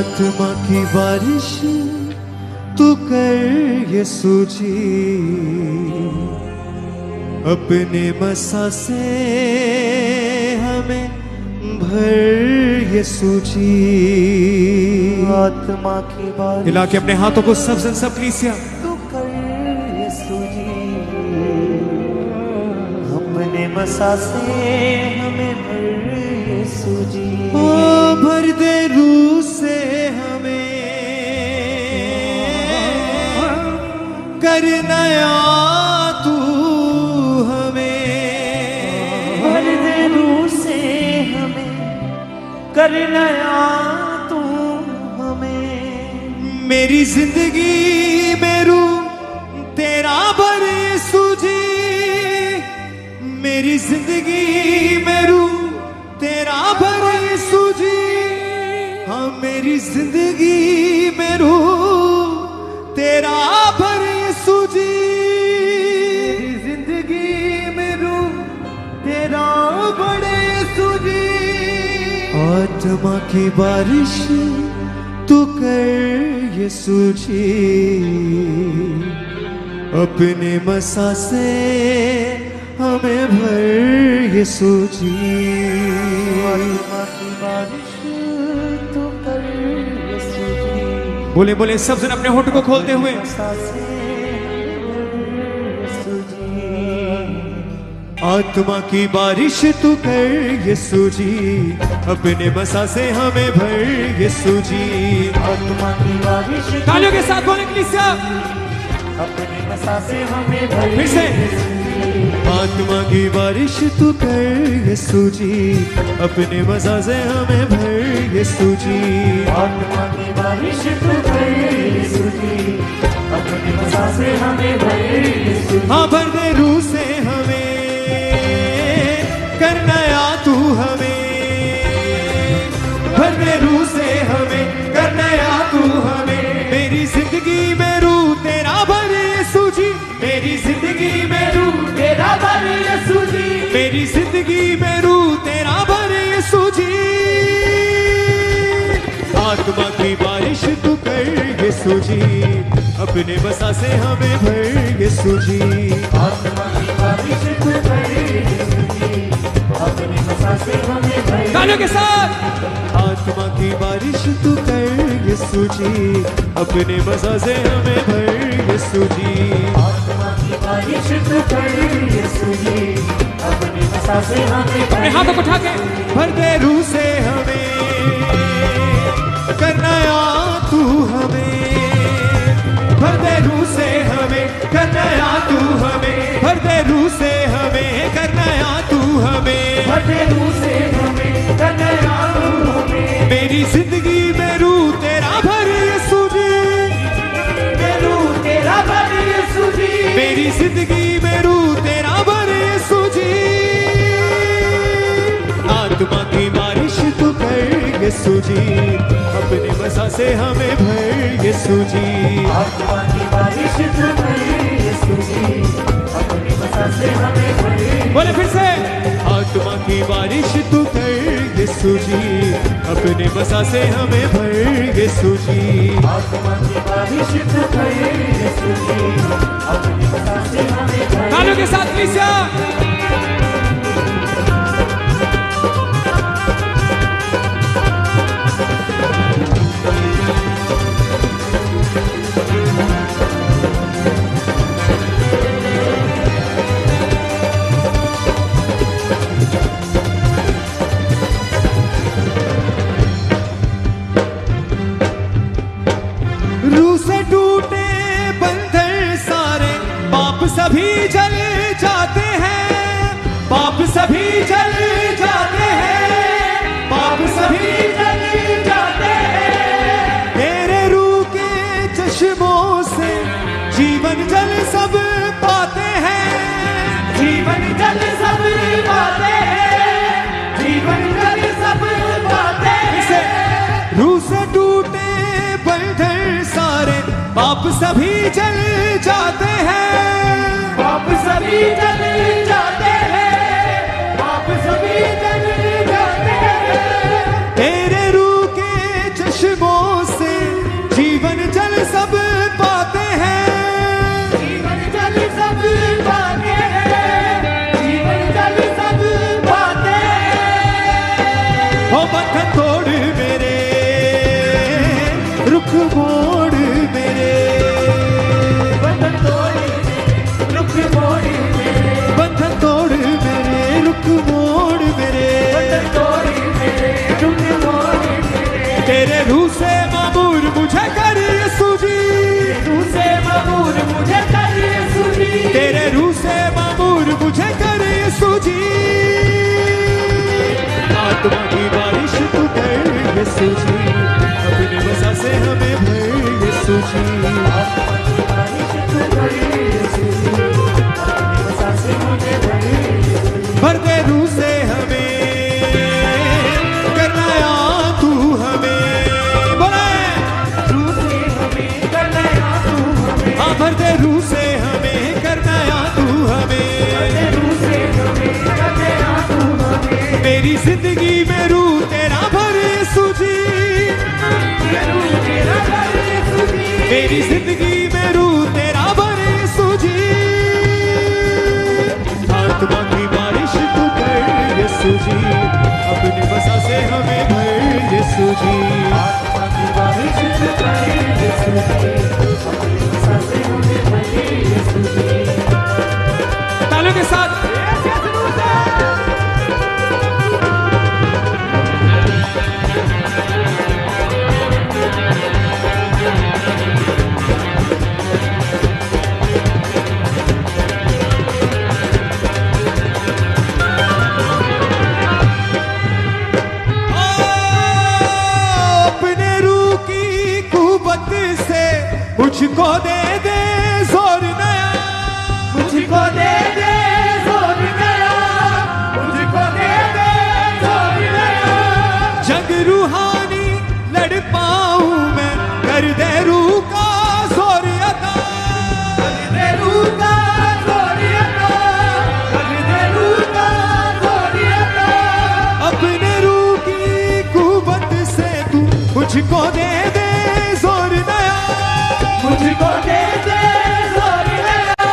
आत्मा की बारिश तू कर यीशु जी, अपने मसा से हमें भर यीशु जी। आत्मा की बारिश हिला के अपने हाथों को सब जन सब कलीसिया, तू कर यीशु जी, अपने मसा से हमें भर यीशु जी। ओ भर दे रूह से हमें, कर नया तू हमें, भर दे रूह से हमें, कर नया तू हमें। मेरी जिंदगी में रूह तेरा भर यीशु जी, मेरी जिंदगी में रूह तेरा भर यीशु जी। हाँ मेरी जिंदगी में रूह तेरा भर यीशु जी, मेरी जिंदगी में रूह तेरा बड़े यीशु जी। आत्मा की बारिश तू कर यीशु जी, अपने मसा से हमें भर यीशु जी। आत्मा की बारिश तू कर यीशु जी, बोले बोले सब जन अपने होठ को खोलते हुए, मसा से यीशु जी। आत्मा की बारिश तू कर यीशु जी, अपने मसा से हमें भर यीशु जी। आत्मा की बारिश तालियों के साथ बोले कलीसिया, अपने मसा से हमें भर फिर से। आत्मा की बारिश तू कर यीशु जी, अपने मसा से हमें भर यीशु जी। आत्मा की बारिश तू कर यीशु जी, अपने मसा से हमें भर यीशु जी। हाँ भर दे रूह से हमें, कर नया तू हमें, भर दे रूह से हमें, कर नया तू हमें। मेरी जिंदगी में रूह तेरा भर यीशु जी, मेरी जिंदगी में रूह तेरा भर यीशु जी, मेरी जिंदगी में रूह तेरा भर यीशु जी। आत्मा की बारिश तू कर यीशु जी, अपने बसा से हमें भर यीशु जी। आत्मा की बारिश तू कर यीशु जी, अपने मसा से हमें भर। तालियों के साथ, आत्मा की बारिश तू कर यीशु जी, अपने मसा से हमें भर यीशु जी। आत्मा की बारिश तू कर यीशु जी, अपने मसा से हमें भर। अपने हाथों को उठा के भर दे रूह से हमें, कर नया तू हमें, भर दे रूह से हमें, कर नया तू हमें, भर दे रूह से हमें, कर नया तू हमें, भर दे रूह से हमें, कर नया तू हमें। मेरी जिंदगी में रूह तेरा भर यीशु जी, रूह तेरा भर यीशु जी, मेरी जिंदगी में रूह तेरा भर यीशु जी। आत्मा की बारिश तू कर यीशु जी, अपने मसा से हमें भर यीशु जी। आत्मा की बारिश तू कर यीशु जी, अपने मसा से हमें भर। बोले फिर से, आत्मा की बारिश तू कर यीशु जी, अपने मसा से हमें भर यीशु जी। आत्मा की बारिश तू कर यीशु जी, अपने मसा से हमें भर। तालियों के साथ कलीसिया, रूह से टूटे बंधन सारे, पाप सभी जल जाते हैं, पाप सभी जल जाते हैं, पाप सभी जल जाते हैं। तेरे रूह के चश्मों से जीवन जल सब पाते हैं, जीवन जल सब पाते हैं, जीवन जल सब पाते हैं। रूह से टूटे बंधन सारे, पाप सभी जल जाते हैं, पाप सभी जल जाते हैं, पाप सभी जल जाते हैं। तेरे रूह के चश्मों तेरे रूह से मामूर मुझे कर यीशु जी, रूह से मामूर मुझे कर यीशु जी, तेरे रूह से मामूर मुझे कर यीशु जी। आत्मा की बारिश तू कर यीशु जी, अपने वसा से हमें भर यीशु जी। आत्मा की बारिश तू कर यीशु जी, अपने वसा से मुझे भर यीशु जी। भर दे रूह से हमें, करना या तू हमें, बोले रूह से हमें करना या तू हमें, हाँ भर दे रूह से हमें, करना या तू हमें। रूह से हमें करना या तू हमें, मेरी जिंदगी में रूह तेरा भर यीशु जी, रूह तेरा भर यीशु जी, मेरी जिंदगी में रूह तेरा भर यीशु जी। आत्मा की बारिश तू कर यीशु जी, अपने वसा से हमें भर यीशु जी। आत्मा की बारिश तू कर यीशु जी, अपने वसा से मुझे भर यीशु जी। तालियों के साथ अपने रूह की कुव्वत से मुझको दे दे जोर नया, मुझको दे दे जोर नया, मुझको दे दे जोर नया, जग रूहानी लड़ पाऊं मैं, कर दे रूह का जोर अदा, कर दे रूह का जोर अदा, कर दे रूह का जोर अदा, अपने रूह की कुव्वत से तू मुझको दे दे जोर नया, मुझको दे दे जोर नया,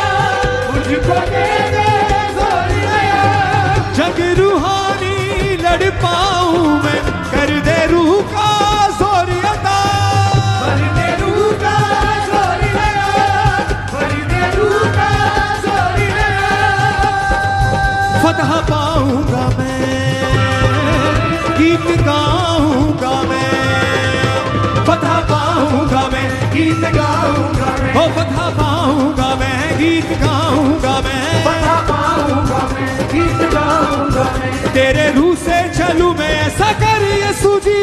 मुझको दे दे जोर नया, जग रूहानी लड़ पाऊं मैं, कर दे रूह का जोर अदा। कर दे रूह का जोर नया, कर दे रूह का जोर नया, फतह पाऊंगा मैं, गीत गाऊंगा मैं, फतह पाऊंगा मैं, गीत गाऊंगा मैं, ओ फतह पाऊंगा मैं, गीत गाऊंगा मैं। बता पाऊंगा मैं, गीत गाऊंगा मैं, तेरे रूह से चलूं मैं, ऐसा कर यीशु जी,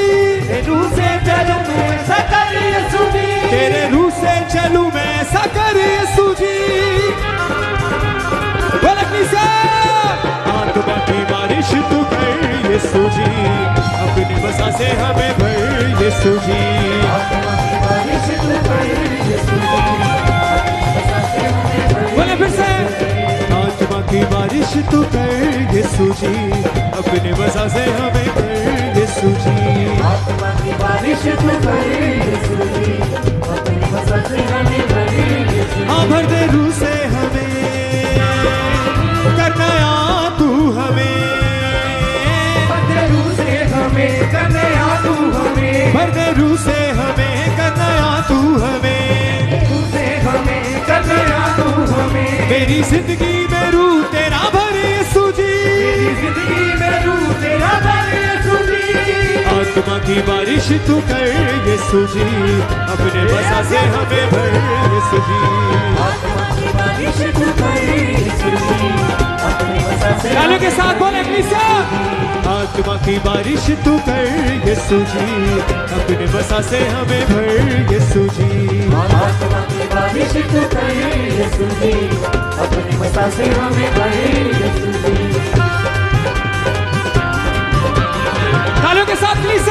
रूह से चलूं मैं ऐसा कर यीशु जी, तेरे रूह से चलूं मैं, ऐसा कर यीशु जी। आत्मा की बारिश तू कर यीशु जी, अपनी वसा से हमें भर यीशु जी। आत्मा की बारिश तू कर यीशु जी, बता से हमें भर बोले फिर से, आत्मा की बारिश तू कर यीशु जी, अपने वसा से हमें भर यीशु जी। आत्मा की बारिश तू कर यीशु जी, अपनी वसा से हमें भर यीशु जी। हाँ भर दे रूह से हमें, करना या तू हमें, बता रूह से हमें करना या तू हमें, भर दे रूह से हमें, करना या तू हमें। रूह से हमें करना या तू हमें, मेरी जिंदगी में रूह तेरा भर यीशु जी, मेरी जिंदगी में रूह तेरा भर यीशु जी। आत्मा की बारिश तू कर यीशु जी, अपने वसा से हमें भर यीशु जी। आत्मा की बारिश तू कर यीशु जी, अपने वसा से तालियों के साथ बोले प्लीज। आत्मा की बारिश तू कर यीशु जी, अपने वसा से हमें भर यीशु जी। आत्मा की बारिश तू कर यीशु जी, अपने वसा से हमें भर यीशु जी। तालियों के साथ प्लीज।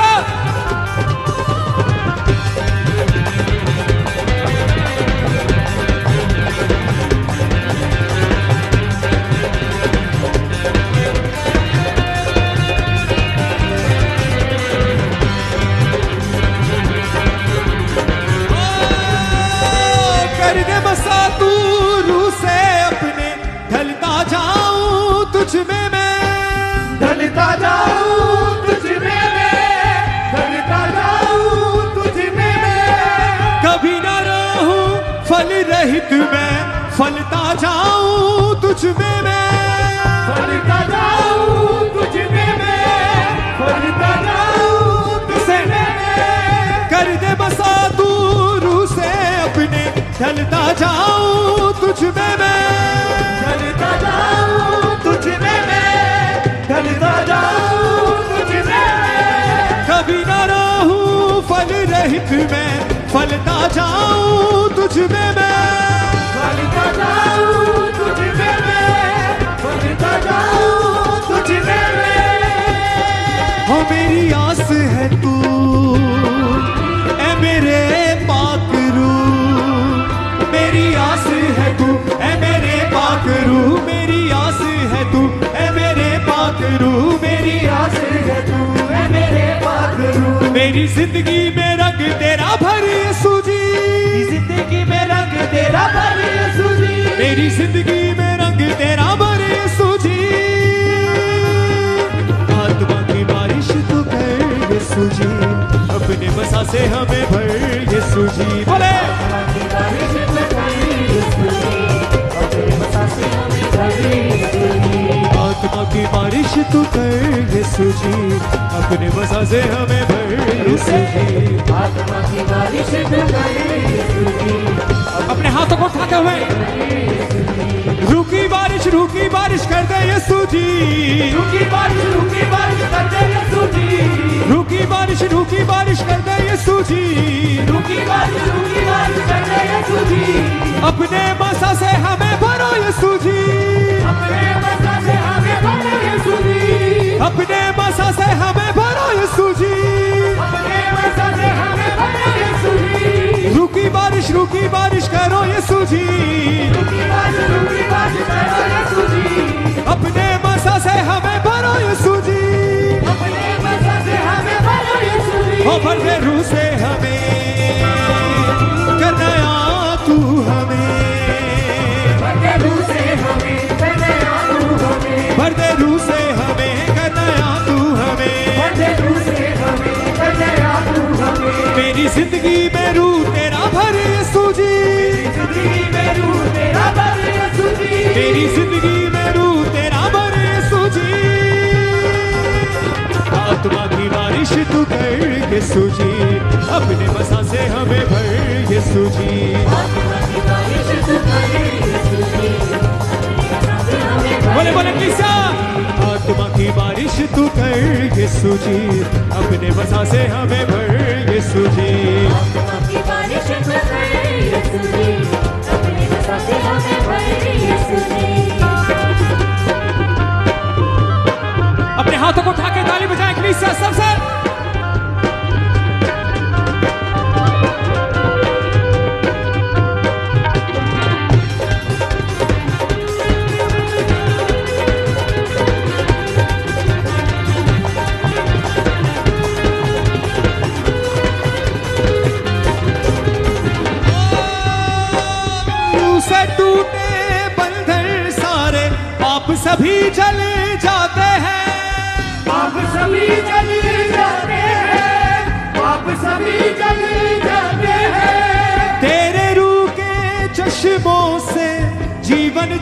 कर दे बसा तू रूह से अपने, ढलता जाऊं तुझ में मैं, ढलता जाऊं तुझ में मैं, ढलता जाऊं तुझ में मैं, कभी न रहूं फल रहित मैं, फलता जाऊं तुझ में मैं, फलता जाऊं तुझ में मैं, फलता जाऊं तुझ में मैं, जाऊं तुझ में मैं, ढलता जाऊं तुझ में मैं, ढलता जाऊं तुझ में मैं। कभी न रहूं फल रहित मैं, फलता जाऊं तुझ में मैं। फलता जाऊं तुझ में मैं, फलता जाऊं तुझ में मैं। हो मेरी आस है तू ऐ मेरे पाक रूह, मेरी आस है तू ऐ मेरे पाक रूह, मेरी आस है तू ऐ मेरे पाक रूह, मेरी आस है तू ऐ मेरे पाक रूह। मेरी जिंदगी में रंग तेरा भर यीशु जी, जिंदगी में रंग तेरा भर यीशु जी, मेरी जिंदगी में रंग तेरा भर यीशु जी। आत्मा की बारिश तू कर यीशु जी, अपने बसा से हमें भर यीशु जी। बोले आत्मा की बारिश तू कर यीशु जी, अपने बसा से हमें भर यीशु जी। आत्मा की बारिश तू कर यीशु जी, अपने हाथों को उठाते हुए रूकी बारिश कर दे यीशु जी, रूकी बारिश कर दे यीशु जी, रूकी बारिश कर दे यीशु जी, रूकी बारिश कर दे यीशु जी। अपने बसा से हमें भरो यीशु जी, अपने बसा से हमें भरो यीशु जी, अपने बसा से हमें भरो यीशु जी। अपने बसा से हमें भरो यीशु जी, रूकी बारिश करो यीशु जी, रूकी बारिश करो यीशु जी। अपने बसा से हमें भरो यीशु जी, अपने बसा से हमें भरो यीशु जी। ओ भर दे रूह से हमें कर नया तू हमें, भर दे रूह से हमें कर नया तू हमें, भर दे रूह से हमें कर नया तू हमें, भर दे रूह से हमें कर नया तू हमें। मेरी जिंदगी में रूह तेरा भर यीशु जी, जिंदगी में रूह तेरा भर यीशु जी, मेरी जिंदगी में रूह तेरा भर यीशु जी। आत्मा की बारिश तू कर यीशु जी, अपने बसा से हमें भर यीशु जी। आत्मा की बारिश तू कर यीशु जी, बोले बोले किसा आत्मा की बारिश तू कर यीशु जी, अपने बसा से हमें भर यीशु जी। आत्मा की बारिश तू कर यीशु जी, अपने बसा से हमें भर यीशु जी। अपने हाथों को उठा के ताली बजाएं कलीसिया सबसे। से टूटे बंधन सारे पाप सभी चले जाते हैं, पाप सभी चले जाते हैं, पाप सभी चले जाते हैं। तेरे रूह के चश्मों से जीवन